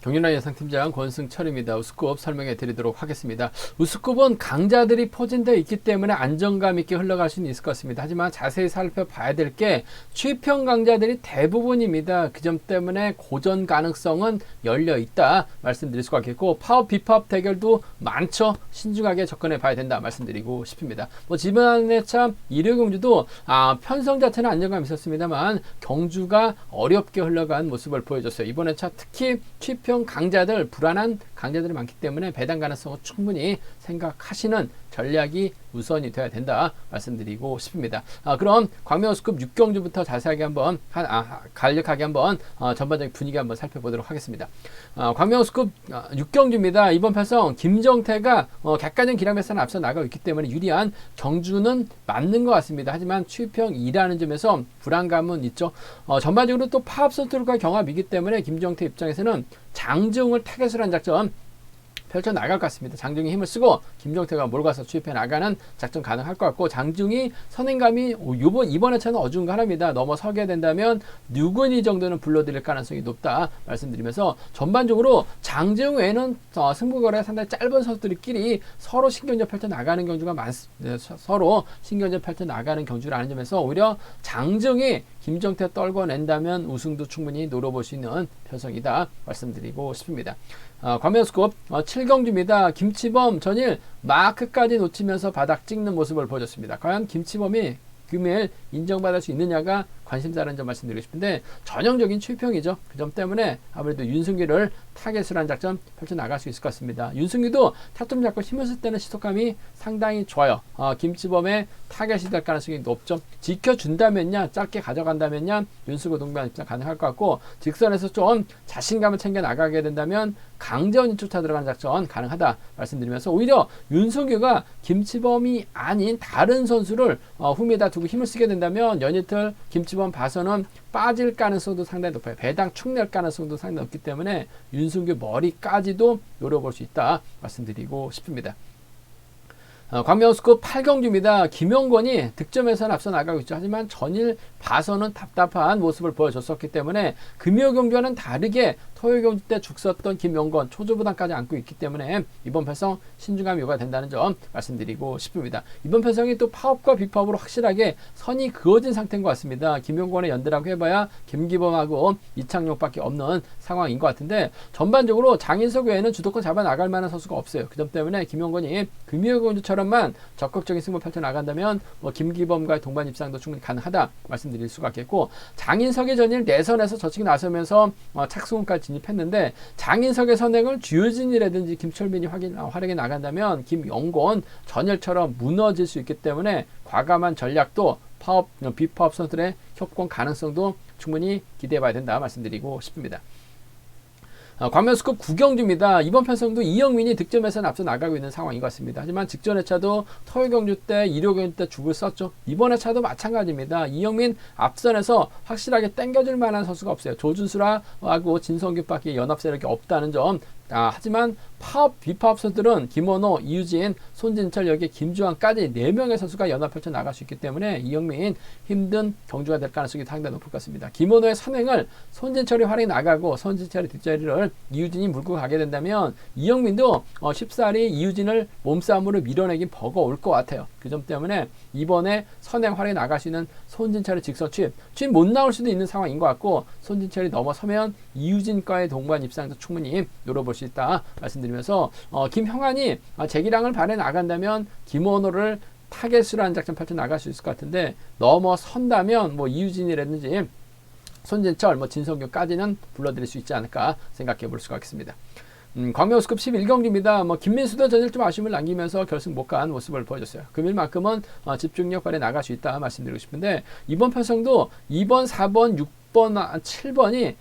경륜아 예상팀장 권승철입니다. 우스컵 설명해 드리도록 하겠습니다. 우스컵은 강자들이 포진되어 있기 때문에 안정감 있게 흘러갈 수는 있을 것 같습니다. 하지만 자세히 살펴봐야 될 게 취평 강자들이 대부분입니다. 그 점 때문에 고전 가능성은 열려 있다 말씀드릴 수가 있겠고, 파업 비파업 대결도 많죠. 신중하게 접근해 봐야 된다 말씀드리고 싶습니다. 지난해 참 1회 경주도 편성 자체는 안정감이 있었습니다만 경주가 어렵게 흘러간 모습을 보여줬어요. 이번에 차 특히 취평 강자들, 불안한 강자들이 많기 때문에 배당 가능성을 충분히 생각하시는 전략이 우선이 돼야 된다 말씀드리고 싶습니다. 그럼 광명우스컵 6경주부터 자세하게 한번 간략하게 한번 전반적인 분위기 한번 살펴보도록 하겠습니다. 광명우스컵 6경주입니다. 이번 편성 김정태가 객관적 기량배선에 앞서 나가고 있기 때문에 유리한 경주는 맞는 것 같습니다. 하지만 취평이라는 점에서 불안감은 있죠. 전반적으로 또 파업 선수들과 경합이기 때문에 김정태 입장에서는 장중을 타겟으로 한 작전 펼쳐 나갈 것 같습니다. 장중이 힘을 쓰고 김정태가 몰고 가서 추입해 나가는 작전 가능할 것 같고, 장중이 선행감이 이번 회차는 어중간합니다. 넘어서게 된다면 누구니 정도는 불러드릴 가능성이 높다 말씀드리면서, 전반적으로 장중 외에는 승부거래가 상당히 짧은 선수들끼리 서로 신경전 펼쳐 나가는 경주가 서로 신경전 펼쳐 나가는 경주라는 점에서 오히려 장중이 김정태 떨궈낸다면 우승도 충분히 노려볼 수 있는 편성이다 말씀드리고 싶습니다. 광명우스컵 7경주입니다. 김치범 전일 마크까지 놓치면서 바닥 찍는 모습을 보여줬습니다. 과연 김치범이 금일 인정받을 수 있느냐가 관심사라는 점 말씀드리고 싶은데, 전형적인 취평이죠. 그 점 때문에 아무래도 윤승규를 타겟으로 한 작전 펼쳐나갈 수 있을 것 같습니다. 윤승규도 타점 잡고 힘을 쓸 때는 시속감이 상당히 좋아요. 김치범의 타겟이 될 가능성이 높죠. 지켜준다면야, 짧게 가져간다면야 윤승규 동반 입장 가능할 것 같고, 직선에서 좀 자신감을 챙겨 나가게 된다면 강재원이 쫓아 들어가는 작전 가능하다 말씀드리면서, 오히려 윤승규가 김치범이 아닌 다른 선수를 후미에다 두고 힘을 쓰게 된다면 연이틀 김치범 봐서는 빠질 가능성도 상당히 높아요. 배당 축낼 가능성도 상당히 높기 때문에 윤승규 머리까지도 노려볼 수 있다 말씀드리고 싶습니다. 광명우스컵 8경주입니다. 김용권이 득점에서는 앞서 나가고 있죠. 하지만 전일 봐서는 답답한 모습을 보여줬었기 때문에 금요경주와는 다르게 토요경주 때 죽었던 김용권 초조부담까지 안고 있기 때문에 이번 편성 신중함이 요구된다는 점 말씀드리고 싶습니다. 이번 편성이 또 파업과 비파업으로 확실하게 선이 그어진 상태인 것 같습니다. 김용권의 연대라고 해봐야 김기범하고 이창용밖에 없는 상황인 것 같은데, 전반적으로 장인석 외에는 주도권 잡아 나갈 만한 선수가 없어요. 그 점 때문에 김용권이 금요경주처럼만 적극적인 승부 펼쳐 나간다면 김기범과의 동반 입상도 충분히 가능하다 말씀드릴 수가 있겠고, 장인석의 전일 내선에서 저측이 나서면서 착승까지 진입했는데, 장인석의 선행을 주효진이라든지 김철민이 활약해 나간다면 김용권 전일처럼 무너질 수 있기 때문에 과감한 전략도 파업, 비파업 선수들의 협공 가능성도 충분히 기대해봐야 된다 말씀드리고 싶습니다. 광명우스컵 9경주입니다. 이번 편성도 이영민이 득점에서는 앞서 나가고 있는 상황인 것 같습니다. 하지만 직전 회차도 토요경주 때, 일요경주 때 죽을 썼죠. 이번 회차도 마찬가지입니다. 이영민 앞선에서 확실하게 땡겨줄 만한 선수가 없어요. 조준수라하고 진성규밖에 연합 세력이 없다는 점. 하지만 파업, 비파업 선수들은 김원호, 이유진, 손진철, 여기 김주환까지 4명의 선수가 연합 펼쳐 나갈 수 있기 때문에 이영민 힘든 경주가 될 가능성이 상당히 높을 것 같습니다. 김원호의 선행을 손진철이 활용해 나가고 손진철의 뒷자리를 이유진이 물고 가게 된다면 이영민도 쉽사리 이유진을 몸싸움으로 밀어내긴 버거울 것 같아요. 그 점 때문에 이번에 선행 활용해 나갈 수 있는 손진철의 직선 취입 못 나올 수도 있는 상황인 것 같고, 손진철이 넘어서면 이유진과의 동반 입상도 충분히 노려볼 수 있다 말씀드리면서, 김형환이 재기량을 발휘해 나간다면 김원호를 타겟으로 한 작전 펼쳐 나갈 수 있을 것 같은데, 넘어선다면 이유진이라든지 손진철, 진성규까지는 불러드릴 수 있지 않을까 생각해 볼 수가 있겠습니다. 광명우스컵 11경주입니다. 김민수도 전일 좀 아쉬움을 남기면서 결승 못 간 모습을 보여줬어요. 금일만큼은 집중력 발휘해 나갈 수 있다 말씀드리고 싶은데, 이번 편성도 2번, 4번, 6번, 7번이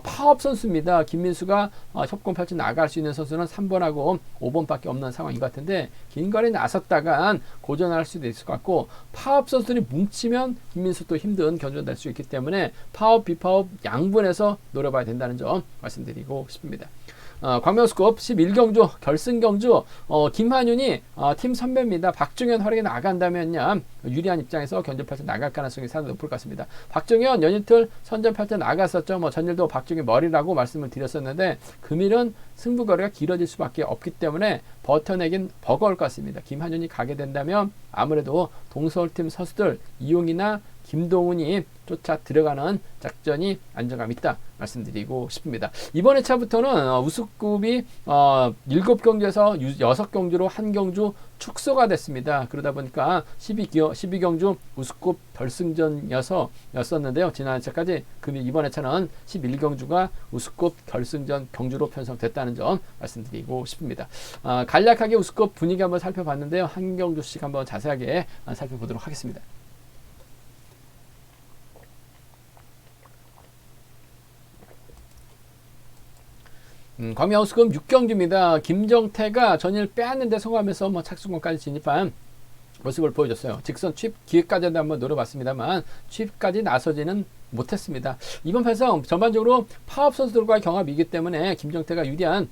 파업 선수입니다. 김민수가 협공 펼쳐 나갈 수 있는 선수는 3번하고 5번밖에 없는 상황인 것 같은데, 긴 거리 나섰다간 고전할 수도 있을 것 같고, 파업 선수들이 뭉치면 김민수도 힘든 견주가 될 수 있기 때문에 파업, 비파업 양분해서 노려봐야 된다는 점 말씀드리고 싶습니다. 광명우스컵 11경주 결승경주 김한윤이 팀 선배입니다. 박종현 활약에 나간다면요 유리한 입장에서 견제팔자 나갈 가능성이 상당히 높을 것 같습니다. 박종현 연이틀 선전팔자 나갔었죠. 전일도 금일도 박정희 머리라고 말씀을 드렸었는데 금일은 승부거리가 길어질 수밖에 없기 때문에 버텨내긴 버거울 것 같습니다. 김한준이 가게 된다면 아무래도 동서울팀 선수들 이용이나 김동훈이 쫓아 들어가는 작전이 안정감 있다 말씀드리고 싶습니다. 이번 회차부터는 우승급이 7경주에서 6경주로 한 경주 축소가 됐습니다. 그러다 보니까 12경주 우승급 결승전이었는데요. 지난 회차까지 이번 회차는 11경주가 우승급 결승전 경주로 편성됐다는 점 말씀드리고 싶습니다. 간략하게 우승급 분위기 한번 살펴봤는데요. 한 경주씩 한번 자세하게 살펴보도록 하겠습니다. 광명우승급 6경주입니다. 김정태가 전일 빼앗는데 성공하면서 착수권까지 진입한 모습을 보여줬어요. 직선 취입 기회까지도 한번 노려봤습니다만 취입까지 나서지는 못했습니다. 이번 편성 전반적으로 파업 선수들과의 경합이기 때문에 김정태가 유리한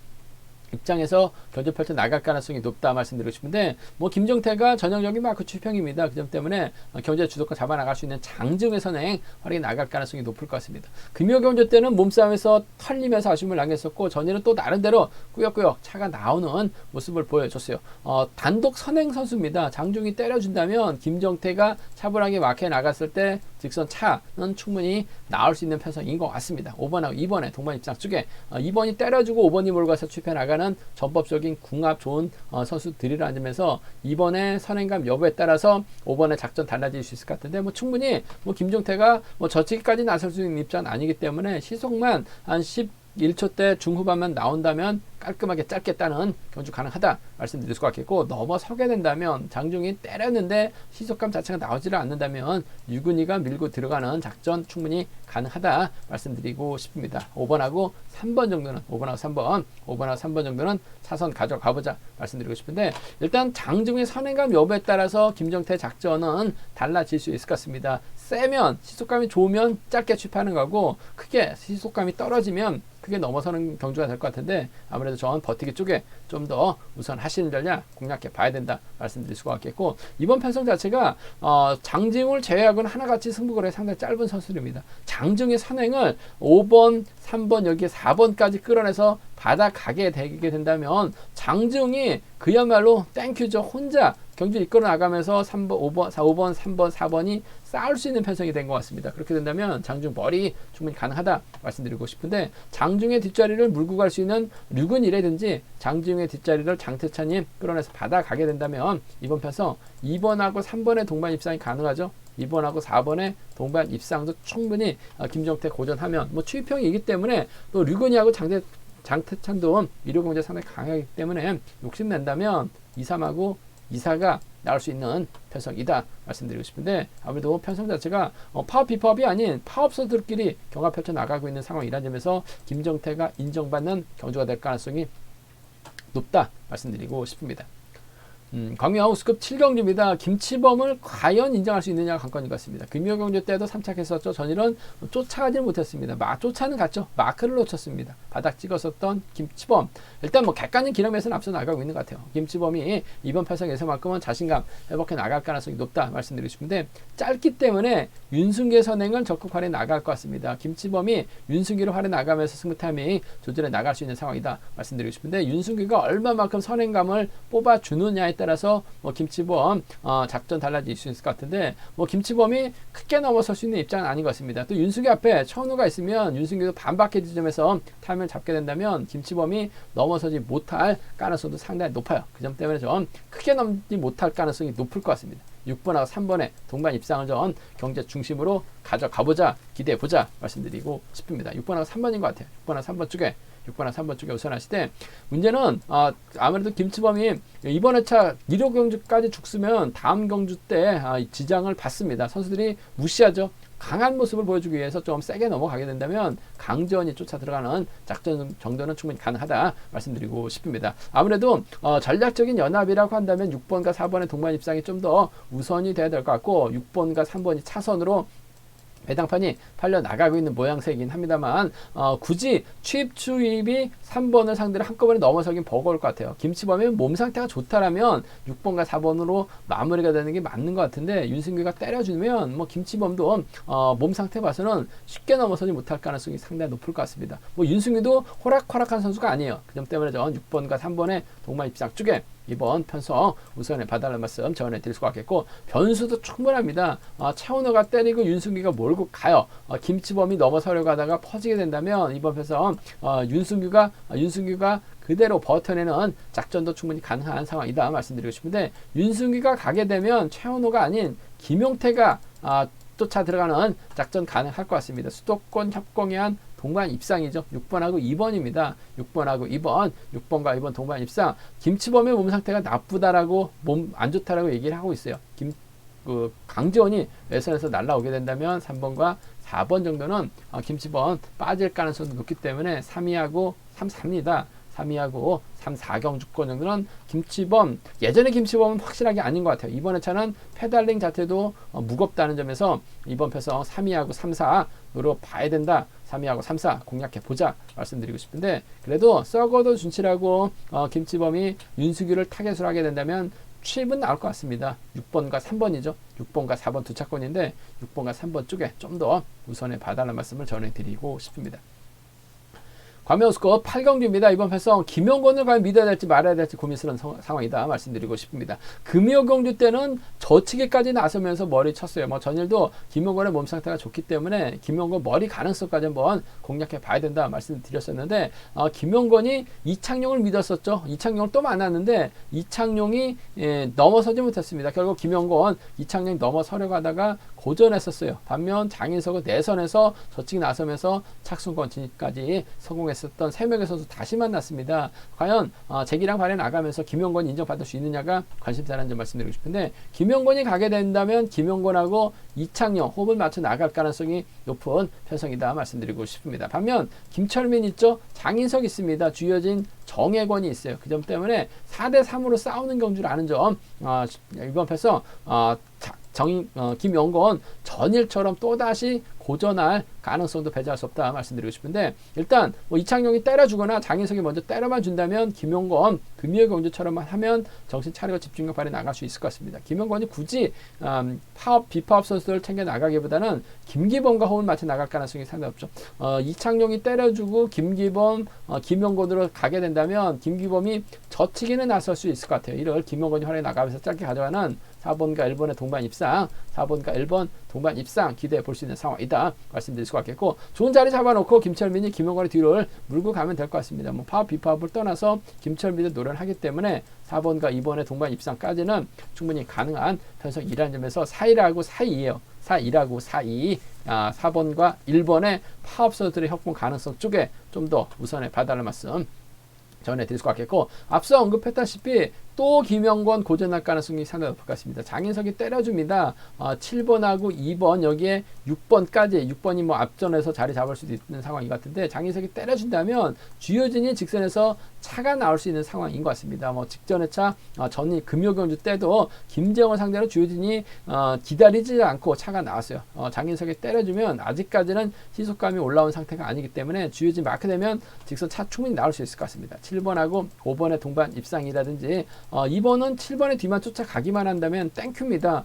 입장에서 견제 펼쳐 나갈 가능성이 높다 말씀드리고 싶은데 김정태가 전형적인 마크 취평입니다. 그 점 때문에 견제 주도권 잡아 나갈 수 있는 장중의 선행 활약이 나갈 가능성이 높을 것 같습니다. 금요 경주 때는 몸싸움에서 털리면서 아쉬움을 남겼었고 전일은 또 나름대로 꾸역꾸역 차가 나오는 모습을 보여줬어요. 단독 선행 선수입니다. 장중이 때려준다면 김정태가 차분하게 마크에 나갔을 때 직선 차는 충분히 나올 수 있는 편성인 것 같습니다. 5번하고 2번의 동반 입장 쪽에 2번이 때려주고 5번이 몰고 가서 취입해 나가는 전법적인 궁합 좋은 선수들이라는 점에서 2번의 선행감 여부에 따라서 5번의 작전 달라질 수 있을 것 같은데 충분히 김정태가 저치기까지 나설 수 있는 입장은 아니기 때문에 시속만 한 11초 대 중후반만 나온다면 깔끔하게 짧겠다는 경주 가능하다 말씀드릴 수가 있겠고 넘어서게 된다면 장중이 때렸는데 시속감 자체가 나오지를 않는다면 유근이가 밀고 들어가는 작전 충분히 가능하다 말씀드리고 싶습니다. 5번하고 3번 정도는 5번하고 3번 정도는 차선 가져가보자 말씀드리고 싶은데 일단 장중의 선행감 여부에 따라서 김정태 작전은 달라질 수 있을 것 같습니다. 세면 시속감이 좋으면 짧게 취입하는 거고 크게 시속감이 떨어지면 크게 넘어서는 경주가 될 것 같은데 아무래도 저는 버티기 쪽에 좀 더 우선 하시는 전략 공략해 봐야 된다 말씀드릴 수가 있겠고 이번 편성 자체가 장중을 제외하고는 하나같이 승부거리가 상당히 짧은 선수들입니다. 장중의 선행을 5번, 3번 여기에 4번까지 끌어내서 받아가게 되게 된다면 장중이 그야말로 땡큐죠. 혼자 경주 이끌어 나가면서 5번, 3번, 4번이 싸울 수 있는 편성이 된 것 같습니다. 그렇게 된다면 장중 머리 충분히 가능하다 말씀드리고 싶은데 장중의 뒷자리를 물고 갈 수 있는 류근이라든지 장중의 뒷자리를 장태찬이 끌어내서 받아가게 된다면 이번 편성 2번하고 3번의 동반 입상이 가능하죠. 2번하고 4번의 동반 입상도 충분히 김정태 고전하면 추이평이기 때문에 또 류근이하고 장태찬도 이료경제 상당히 강하기 때문에 욕심낸다면 2, 3하고 2사가 나올 수 있는 편성이다 말씀드리고 싶은데 아무래도 편성 자체가 파업 비파업이 아닌 파업선수들끼리 경합 펼쳐 나가고 있는 상황이라는 점에서 김정태가 인정받는 경주가 될 가능성이 높다 말씀드리고 싶습니다. 광명우승급 7경주입니다. 김치범을 과연 인정할 수 있느냐가 관건인 것 같습니다. 금요경주 때도 3착했었죠. 전일은 쫓아가지 못했습니다. 쫓아는 갔죠. 마크를 놓쳤습니다. 바닥 찍었었던 김치범. 일단 객관적인 기량에서는 앞서 나가고 있는 것 같아요. 김치범이 이번 편성에서만큼은 자신감 회복해 나갈 가능성이 높다 말씀드리고 싶은데 짧기 때문에 윤승기의 선행을 적극 활용해 나갈 것 같습니다. 김치범이 윤승기를 활용해 나가면서 승부 타이밍 조절해 나갈 수 있는 상황이다 말씀드리고 싶은데 윤승기가 얼마만큼 선행감을 뽑아주느냐에 따라서 김치범 작전 달라질 수 있을 것 같은데 김치범이 크게 넘어설 수 있는 입장은 아닌 것 같습니다. 또 윤승기 앞에 천우가 있으면 윤승기도 반박해 지점에서 타이밍을 잡게 된다면 김치범이 넘어서지 못할 가능성도 상당히 높아요. 그 점 때문에 좀 크게 넘지 못할 가능성이 높을 것 같습니다. 6번하고 3번의 동반 입상을 전 경제 중심으로 가져가보자 기대해보자 말씀드리고 싶습니다. 6번하고 3번인 것 같아요. 6번하고 3번 쪽에 우선하실 때 문제는 아무래도 김치범이 이번 회차 1호 경주까지 죽으면 다음 경주 때 지장을 받습니다. 선수들이 무시하죠. 강한 모습을 보여주기 위해서 좀 세게 넘어가게 된다면 강전이 쫓아 들어가는 작전 정도는 충분히 가능하다 말씀드리고 싶습니다. 아무래도 전략적인 연합이라고 한다면 6번과 4번의 동반 입상이 좀 더 우선이 돼야 될 것 같고 6번과 3번이 차선으로 배당판이 팔려 나가고 있는 모양새이긴 합니다만 굳이 추입이 3번을 상대로 한꺼번에 넘어서긴 버거울 것 같아요. 김치범이 몸 상태가 좋다라면 6번과 4번으로 마무리가 되는 게 맞는 것 같은데 윤승규가 때려주면 뭐 김치범도 몸 상태 봐서는 쉽게 넘어서지 못할 가능성이 상당히 높을 것 같습니다. 뭐 윤승규도 호락호락한 선수가 아니에요. 그 점 때문에 전 6번과 3번의 동반 입장 쪽에 이번 편성 우선에 봐달라는 말씀 전해드릴 수가 있겠고, 변수도 충분합니다. 차은우가 때리고 윤승규가 몰고 가요. 김치범이 넘어서려고 하다가 퍼지게 된다면 이번 편성 윤승규가 그대로 버텨내는 작전도 충분히 가능한 상황이다 말씀드리고 싶은데, 윤승규가 가게 되면 최은우가 아닌 김용태가 쫓아 들어가는 작전 가능할 것 같습니다. 수도권 협공에 한 동반 입상이죠. 6번하고 2번입니다. 6번하고 2번, 6번과 2번 동반 입상. 김치범의 몸 상태가 나쁘다라고, 몸 안 좋다라고 얘기를 하고 있어요. 강지원이 외선에서 날라오게 된다면 3번과 4번 정도는 김치범 빠질 가능성도 높기 때문에 3위하고 3, 4입니다. 3위하고 3, 4경 주권 정도는 김치범, 예전에 김치범은 확실하게 아닌 것 같아요. 이번 회차는 페달링 자체도 무겁다는 점에서 이번 편성 3위하고 3, 4로 봐야 된다. 3위하고 3, 4 공략해보자 말씀드리고 싶은데, 그래도 썩어도 준치라고 김치범이 윤수규를 타겟으로 하게 된다면 취입은 나올 것 같습니다. 6번과 3번이죠. 6번과 4번 두 차권인데 6번과 3번 쪽에 좀 더 우선에 봐달라는 말씀을 전해드리고 싶습니다. 과메우스컵 8경기입니다. 이번 편성 김영권을 과연 믿어야 될지 말아야 될지 고민스러운 상황이다 말씀드리고 싶습니다. 금요경주 때는 저치기까지 나서면서 머리 쳤어요. 뭐 전일도 김영권의 몸 상태가 좋기 때문에 김영권 머리 가능성까지 한번 공략해 봐야 된다 말씀드렸었는데, 김영권이 이창용을 믿었었죠. 이창용을 또 만났는데 이창용이 넘어서지 못했습니다. 결국 김영권 이창용이 넘어서려고 하다가 고전했었어요. 반면 장인석은 내선에서 저치기 나서면서 착순권 진입까지 성공했었던 3명의 선수 다시 만났습니다. 과연 재기량 발휘 나가면서 김영권이 인정받을 수 있느냐가 관심사라는 점 말씀드리고 싶은데, 김영권이 가게 된다면 김영권하고 이창용 호흡을 맞춰 나갈 가능성이 높은 편성이다 말씀드리고 싶습니다. 반면 김철민 있죠. 장인석 있습니다. 주효진 정혜권이 있어요. 그 점 때문에 4대3으로 싸우는 경주를 아는 점, 이번 편성 김영권 전일처럼 또다시 고전할 가능성도 배제할 수 없다 말씀드리고 싶은데, 일단 뭐 이창용이 때려주거나 장인석이 먼저 때려만 준다면 김영권 금요 경주처럼만 하면 정신 차리고 집중력 발휘 나갈 수 있을 것 같습니다. 김영권이 굳이 비파업 선수들 챙겨 나가기보다는 김기범과 호흡을 맞춰 나갈 가능성이 상당히 없죠. 이창용이 때려주고 김기범, 김영권으로 가게 된다면 김기범이 저치기는 나설 수 있을 것 같아요. 이를 김영권이 활에 나가면서 짧게 가져가는 4번과 1번의 동반 입상, 4번과 1번 동반 입상 기대해 볼 수 있는 상황이다 말씀드릴 수가 있겠고, 좋은 자리 잡아놓고 김철민이 김영권의 뒤를 물고 가면 될 것 같습니다. 뭐 파업 비파업을 떠나서 김철민의 노래를 하기 때문에 4번과 2번의 동반 입상까지는 충분히 가능한 편성이라는 점에서 4-1하고 4-2예요. 4-1하고 4-2, 4번과 1번의 파업 선수들의 협공 가능성 쪽에 좀 더 우선에 봐달라는 말씀 전해드릴 수 있겠고, 앞서 언급했다시피 또 김영권 고전할 가능성이 상당히 높을 것 같습니다. 장인석이 때려줍니다. 7번하고 2번 여기에 6번까지, 6번이 뭐 앞전에서 자리 잡을 수도 있는 상황인 것 같은데, 장인석이 때려준다면 주효진이 직선에서 차가 나올 수 있는 상황인 것 같습니다. 뭐 직전의 차, 전이 금요경주 때도 김재원 상대로 주효진이 기다리지 않고 차가 나왔어요. 장인석이 때려주면 아직까지는 시속감이 올라온 상태가 아니기 때문에 주효진 마크되면 직선 차 충분히 나올 수 있을 것 같습니다. 7번하고 5번의 동반 입상이라든지 2번은 7번의 뒤만 쫓아가기만 한다면 땡큐입니다.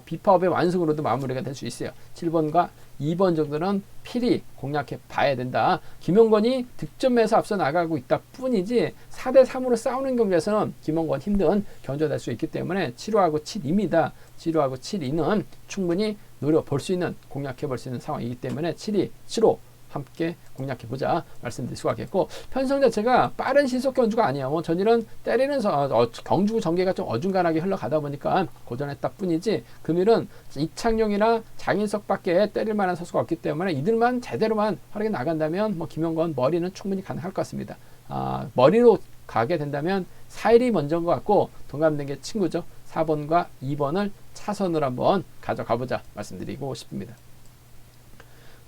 비파업의 완승으로도 마무리가 될 수 있어요. 7번과 2번 정도는 필히 공략해 봐야 된다. 김영권이 득점에서 앞서 나가고 있다 뿐이지 4대3으로 싸우는 경기에서는 김영권 힘든 견제가 될 수 있기 때문에 7호하고 7입니다. 7호하고 7-2는 충분히 노려볼 수 있는, 공략해 볼 수 있는 상황이기 때문에 7-2, 7호 함께 공략해보자 말씀드릴 수가 있겠고, 편성 자체가 빠른 시속 경주가 아니에요. 뭐 전일은 때리는 경주 전개가 좀 어중간하게 흘러가다 보니까 고전했다 뿐이지, 금일은 이창용이나 장인석밖에 때릴 만한 선수가 없기 때문에 이들만 제대로만 활약해 나간다면 뭐 김영권 머리는 충분히 가능할 것 같습니다. 머리로 가게 된다면 4-1이 먼저인 것 같고, 동감된 게 친구죠. 4번과 2번을 차선으로 한번 가져가보자 말씀드리고 싶습니다.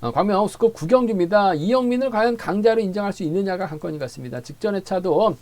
광명 스컵 구경주입니다. 이영민을 과연 강자로 인정할 수 있느냐가 관건인 것 같습니다. 직전의 차도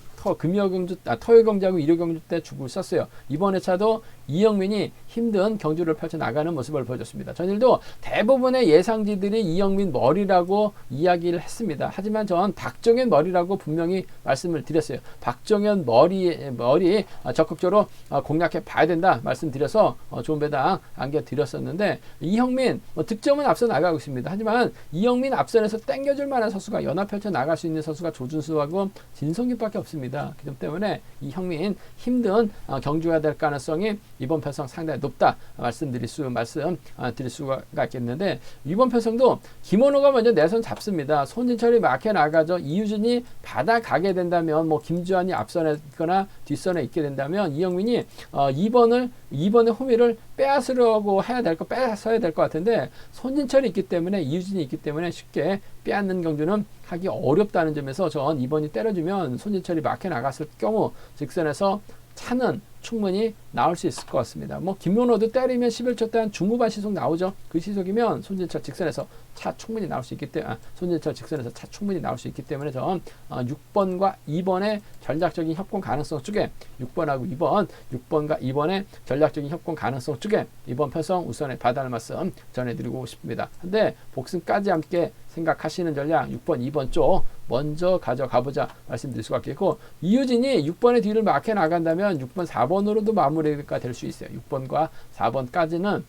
토요경주하고 일요경주 때 죽을 썼어요. 이번 회차도 이영민이 힘든 경주를 펼쳐나가는 모습을 보여줬습니다. 전일도 대부분의 예상지들이 이영민 머리라고 이야기를 했습니다. 하지만 전 박정현 머리라고 분명히 말씀을 드렸어요. 박정현 머리 적극적으로 공략해 봐야 된다 말씀드려서 좋은 배당 안겨드렸었는데, 이영민 득점은 앞서 나가고 있습니다. 하지만 이영민 앞선에서 땡겨줄 만한 선수가 연합 펼쳐 나갈 수 있는 선수가 조준수하고 진성규밖에 없습니다. 그렇기 때문에 이형민 힘든 경주가 될 가능성이 이번 편성 상당히 높다 말씀드릴 수가 있겠는데, 이번 편성도 김원호가 먼저 내선 잡습니다. 손진철이 막혀 나가죠. 이유진이 받아가게 된다면, 뭐 김주환이 앞선에 있거나 뒷선에 있게 된다면 이영민이 2번의 호미를 빼앗으려고 뺏어야 될 것 같은데, 손진철이 있기 때문에, 이유진이 있기 때문에 쉽게 빼앗는 경주는 하기 어렵다는 점에서 전 2번이 때려주면 손진철이 막혀 나갔을 경우 직선에서 차는 충분히 나올 수 있을 것 같습니다. 뭐 김문호도 때리면 11초 때 한 중후반 시속 나오죠. 그 시속이면 손진철 직선에서 차 충분히 나올 수 있기 때문에 손진철 직선에서 차 충분히 나올 수 있기 때문에 전 6번과 2번의 전략적인 협공 가능성 쪽에 6번과 2번의 전략적인 협공 가능성 쪽에 이번 편성 우선에 받아낼 말씀 전해드리고 싶습니다. 근데 복승까지 함께 생각하시는 전략 6번, 2번 쪽 먼저 가져가보자 말씀드릴 수가 있겠고, 이유진이 6번의 뒤를 막혀 나간다면 6번, 4번으로도 마무리가 될 수 있어요. 6번과 4번까지는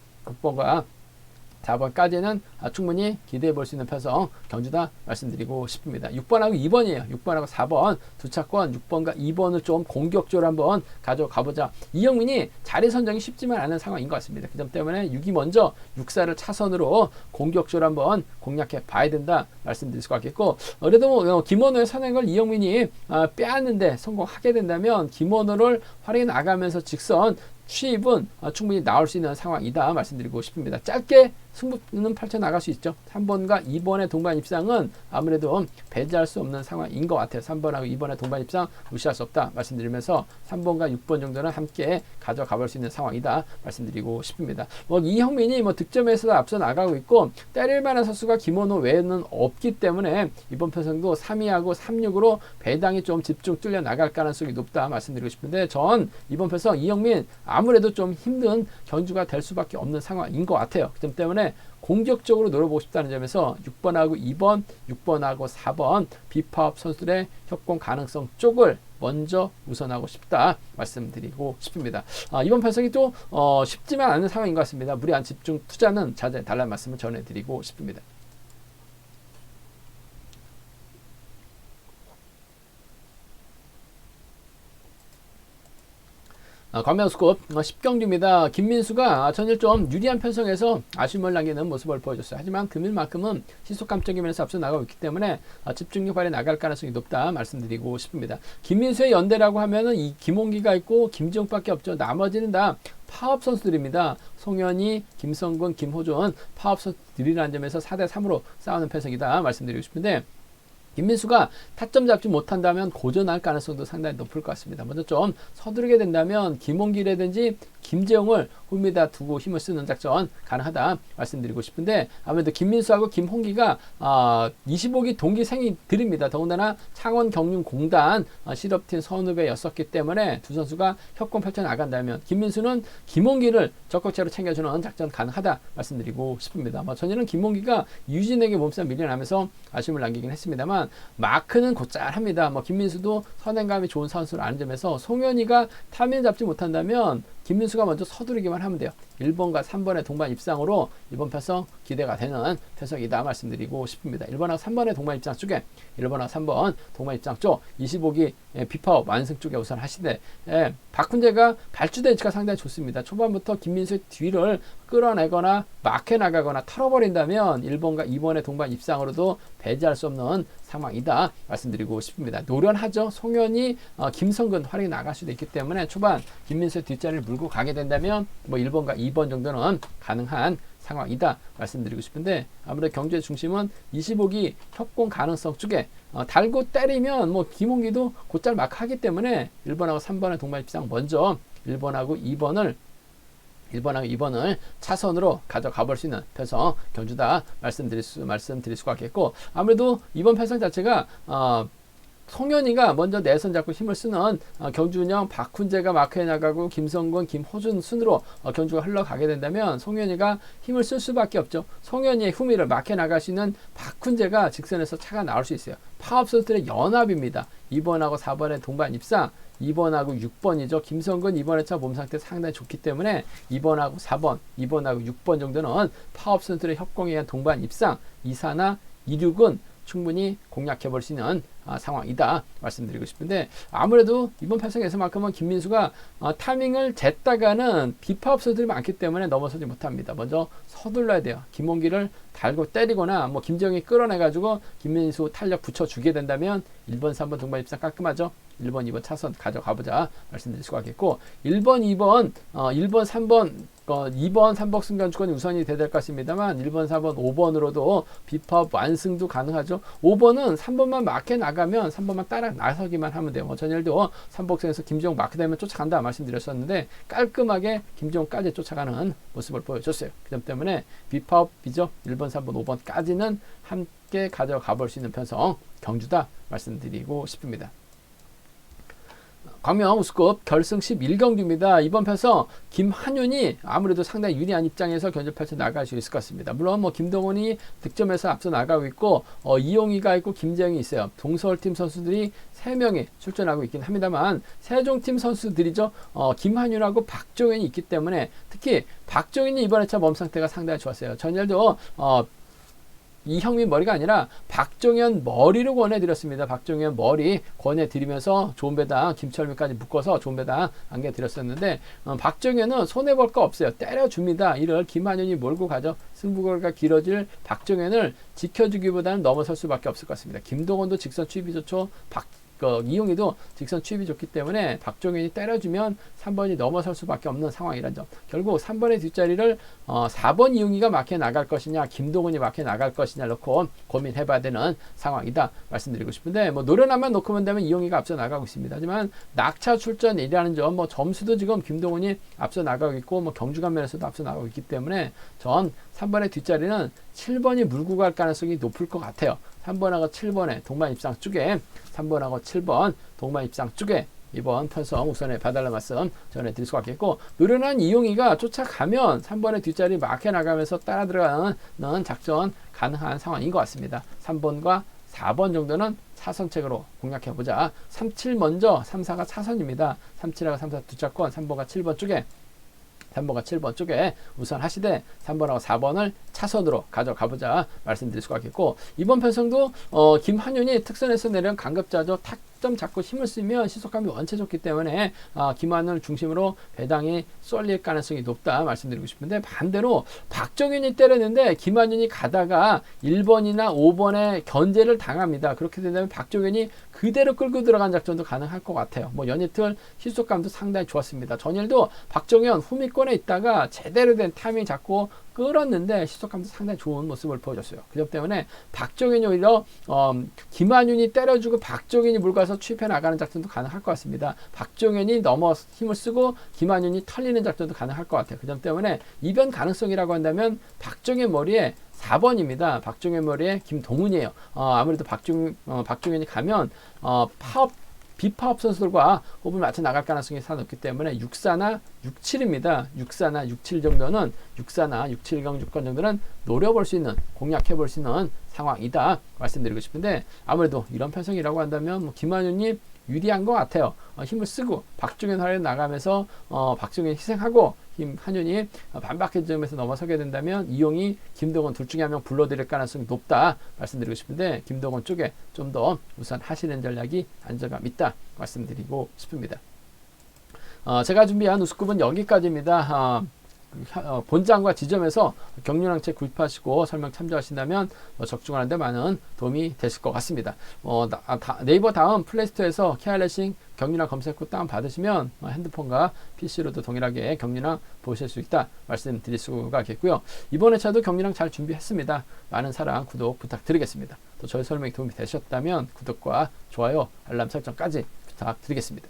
충분히 기대해 볼 수 있는 편성 경주다 말씀드리고 싶습니다. 6번하고 2번이에요. 6번하고 4번 두 차권 6번과 2번을 좀 공격적으로 한번 가져가보자. 이영민이 자리 선정이 쉽지만 않은 상황인 것 같습니다. 그 점 때문에 6이 먼저 6사를 차선으로 공격적으로 한번 공략해 봐야 된다 말씀드릴 수가 있겠고, 그래도 김원호의 선행을 이영민이 빼앗는데 성공하게 된다면 김원호를 활용해 나가면서 직선 취입은 충분히 나올 수 있는 상황이다 말씀드리고 싶습니다. 짧게 승부는 펼쳐나갈 수 있죠. 3번과 2번의 동반 입상은 아무래도 배제할 수 없는 상황인 것 같아요. 3번하고 2번의 동반 입상 무시할 수 없다 말씀드리면서 3번과 6번 정도는 함께 가져가 볼 수 있는 상황이다 말씀드리고 싶습니다. 이형민이 득점에서 앞서 나가고 있고 때릴 만한 선수가 김원호 외에는 없기 때문에 이번 편성도 3위하고 3,6으로 배당이 좀 집중 뚫려 나갈 가능성이 높다 말씀드리고 싶은데, 전 이번 편성 이형민 아무래도 좀 힘든 경주가 될 수밖에 없는 상황인 것 같아요. 그 점 때문에 공격적으로 노려보고 싶다는 점에서 6번하고 2번, 6번하고 4번 비파업 선수들의 협공 가능성 쪽을 먼저 우선하고 싶다 말씀드리고 싶습니다. 이번 편성이 또 쉽지만 않은 상황인 것 같습니다. 무리한 집중 투자는 자제해 달라는 말씀을 전해드리고 싶습니다. 광명스컵 10경주입니다. 김민수가 전일 좀 유리한 편성에서 아쉬움을 남기는 모습을 보여줬어요. 하지만 금일만큼은 시속감적인 면에서 앞서 나가고 있기 때문에 집중력 발휘 나갈 가능성이 높다 말씀드리고 싶습니다. 김민수의 연대라고 하면은 이 김홍기가 있고 김지용밖에 없죠. 나머지는 다 파업 선수들입니다. 송현희, 김성근, 김호준 파업 선수들이라는 점에서 4대3으로 싸우는 편성이다 말씀드리고 싶은데, 김민수가 타점 잡지 못한다면 고전할 가능성도 상당히 높을 것 같습니다. 먼저 좀 서두르게 된다면 김홍기라든지 김재용을 홈에다 두고 힘을 쓰는 작전 가능하다 말씀드리고 싶은데, 아무래도 김민수하고 김홍기가 25기 동기생이들입니다. 더군다나 창원경륜공단 실업팀 선후배였었기 때문에 두 선수가 협공 펼쳐 나간다면 김민수는 김홍기를 적극적으로 챙겨주는 작전 가능하다 말씀드리고 싶습니다. 전에는 김홍기가 유진에게 몸싸움 밀려나면서 아쉬움을 남기긴 했습니다만 마크는 곧잘합니다. 김민수도 선행감이 좋은 선수를 아는 점에서 송현희가 타이밍 잡지 못한다면 김민수가 먼저 서두르기만 하면 돼요. 1번과 3번의 동반 입상으로 이번 편성 기대가 되는 편성이다 말씀드리고 싶습니다. 1번하고 3번의 동반 입상 쪽에 1번하고 3번 동반 입상 쪽 25기 비파업 완승 쪽에 우선 하시되, 박훈재가 발주된 위치가 상당히 좋습니다. 초반부터 김민수의 뒤를 끌어내거나 막혀 나가거나 털어버린다면 1번과 2번의 동반 입상으로도 배제할 수 없는 상황이다 말씀드리고 싶습니다. 노련하죠. 송현이 김성근 활용이 나갈 수도 있기 때문에 초반 김민수의 뒷자리를 물고 가게 된다면 1번과 2번 정도는 가능한 상황이다 말씀드리고 싶은데, 아무래도 경주의 중심은 25기 협공 가능성 쪽에 달고 때리면 김홍기도 곧잘 막 하기 때문에 1번하고 3번의 동반 입상 먼저 1번하고 2번을 1번하고 2번을 차선으로 가져가 볼 수 있는 편성 경주다 말씀드릴 수가 있겠고, 아무래도 이번 편성 자체가 송현이가 먼저 내선 잡고 힘을 쓰는 경주 운영 박훈재가 마크해 나가고 김성근, 김호준 순으로 경주가 흘러가게 된다면 송현이가 힘을 쓸 수밖에 없죠. 송현이의 후미를 마크해 나갈 수 있는 박훈재가 직선에서 차가 나올 수 있어요. 파업 선수들의 연합입니다. 2번하고 4번의 동반 입상, 2번하고 6번이죠. 김성근 이번에 차 몸 상태 상당히 좋기 때문에 2번하고 4번, 2번하고 6번 정도는 파업 선수들의 협공에 의한 동반 입상, 2사나 2륙은 충분히 공략해 볼 수 있는 상황이다 말씀드리고 싶은데, 아무래도 이번 편성에서만큼은 김민수가 타이밍을 쟀다가는 비파업 선수들이 많기 때문에 넘어서지 못합니다. 먼저 서둘러야 돼요. 김홍기를 달고 때리거나 뭐 김정희 끌어내가지고 김민수 탄력 붙여주게 된다면 1번, 3번 동반 입상 깔끔하죠. 1번, 2번 차선 가져가보자 말씀드릴 수가 있겠고, 1번, 2번, 1번, 3번, 2번, 3번 승간주권이 우선이 돼야 될 것 같습니다만 1번, 4번, 5번으로도 비파업 완승도 가능하죠. 5번은 3번만 마크에 나가면 3번만 따라 나서기만 하면 돼요. 전일도 3복선에서 김지용 마크되면 쫓아간다 말씀드렸었는데 깔끔하게 김지용까지 쫓아가는 모습을 보여줬어요. 그 점 때문에 비파업이죠. 1번, 3번, 5번까지는 함께 가져가 볼 수 있는 편성 경주다 말씀드리고 싶습니다. 광명 우스컵 결승 11경기입니다. 이번 편성 김한윤이 아무래도 상당히 유리한 입장에서 견제 펼쳐 나갈 수 있을 것 같습니다. 물론 뭐 김동훈이 득점에서 앞서 나가고 있고 이용희가 있고 김재영이 있어요. 동서울팀 선수들이 3명이 출전하고 있긴 합니다만 세종팀 선수들이죠. 김한윤하고 박종현이 있기 때문에 특히 박종현이 이번에 차 몸 상태가 상당히 좋았어요. 전일도 이형민 머리가 아니라 박종현 머리를 권해드렸습니다. 박종현 머리 권해드리면서 좋은 배당 김철민까지 묶어서 좋은 배당 안겨드렸었는데 박종현은 손해볼 거 없어요. 때려줍니다. 이를 김한윤이 몰고 가죠. 승부거리가 길어질 박종현을 지켜주기보다는 넘어설 수밖에 없을 것 같습니다. 김동원도 직선 추입이 좋죠. 이용희도 직선 추입이 좋기 때문에 박종현이 때려주면 3번이 넘어설 수밖에 없는 상황이란 점. 결국 3번의 뒷자리를 4번 이용희가 막혀 나갈 것이냐 김동훈이 막혀 나갈 것이냐 놓고 고민해봐야 되는 상황이다 말씀드리고 싶은데, 뭐 노련함만 놓고 본다면 이용희가 앞서 나가고 있습니다. 하지만 낙차 출전이라는 점, 뭐 점수도 지금 김동훈이 앞서 나가고 있고 뭐 경주간 면에서도 앞서 나가고 있기 때문에 전 3번의 뒷자리는 7번이 물고 갈 가능성이 높을 것 같아요. 3번하고 7번의 동반 입상 쪽에 3번하고 7번 동반 입상 쪽에 이번 편성 우선에 봐달라는 말씀 전해드릴 수가 있겠고, 노련한 이용희가 쫓아가면 3번의 뒷자리 막혀 나가면서 따라 들어가는 작전 가능한 상황인 것 같습니다. 3번과 4번 정도는 차선책으로 공략해보자. 3, 7 먼저 3, 4가 차선입니다. 3, 7하고 3, 4 두차권 3번과 7번 쪽에 3번과 7번 쪽에 우선 하시되 3번하고 4번을 차선으로 가져가보자 말씀드릴 수가 있겠고, 이번 편성도 김한윤이 특선에서 내려온 강급자죠. 탁점 잡고 힘을 쓰면 시속감이 원체 좋기 때문에 김한윤을 중심으로 배당이 쏠릴 가능성이 높다 말씀드리고 싶은데, 반대로 박정윤이 때렸는데 김한윤이 가다가 1번이나 5번에 견제를 당합니다. 그렇게 된다면 박정윤이 그대로 끌고 들어간 작전도 가능할 것 같아요. 뭐 연이틀 시속감도 상당히 좋았습니다. 전일도 박정현 후미권에 있다가 제대로 된 타이밍 잡고 끌었는데 시속감도 상당히 좋은 모습을 보여줬어요. 그 점 때문에 박정현이 오히려 김한윤이 때려주고 박정현이 물가서 추입해 나가는 작전도 가능할 것 같습니다. 박정현이 넘어 힘을 쓰고 김한윤이 털리는 작전도 가능할 것 같아요. 그 점 때문에 이변 가능성이라고 한다면 박정현 머리에 4번입니다. 박종현 머리에 김동훈이에요. 아무래도 박종현이 가면 비파업 선수들과 호흡을 맞춰 나갈 가능성이 상당히 높기 때문에 6사나 67입니다. 6사나 67 정도는 6사나 67경 주권 정도는 노려볼 수 있는, 공략해볼 수 있는 상황이다 말씀드리고 싶은데, 아무래도 이런 편성이라고 한다면 뭐 김한윤이 유리한 것 같아요. 힘을 쓰고 박종현 하려 나가면서 박종현 희생하고 김한윤이 반박해 점에서 넘어서게 된다면 이용이 김동원 둘 중에 한 명 불러들일 가능성이 높다 말씀드리고 싶은데, 김동원 쪽에 좀 더 우선 하시는 전략이 안정감 있다 말씀드리고 싶습니다. 제가 준비한 우스컵은 여기까지입니다. 본장과 지점에서 경륜항체 구입하시고 설명 참조하신다면 적중하는 데 많은 도움이 되실 것 같습니다. 네이버 다음 플레이스토어에서 KR레싱 경륜항 검색 후 다운 받으시면 핸드폰과 PC로도 동일하게 경륜항 보실 수 있다 말씀드릴 수가 있겠고요. 이번 회차도 경륜항 잘 준비했습니다. 많은 사랑, 구독 부탁드리겠습니다. 또 저희 설명이 도움이 되셨다면 구독과 좋아요, 알람 설정까지 부탁드리겠습니다.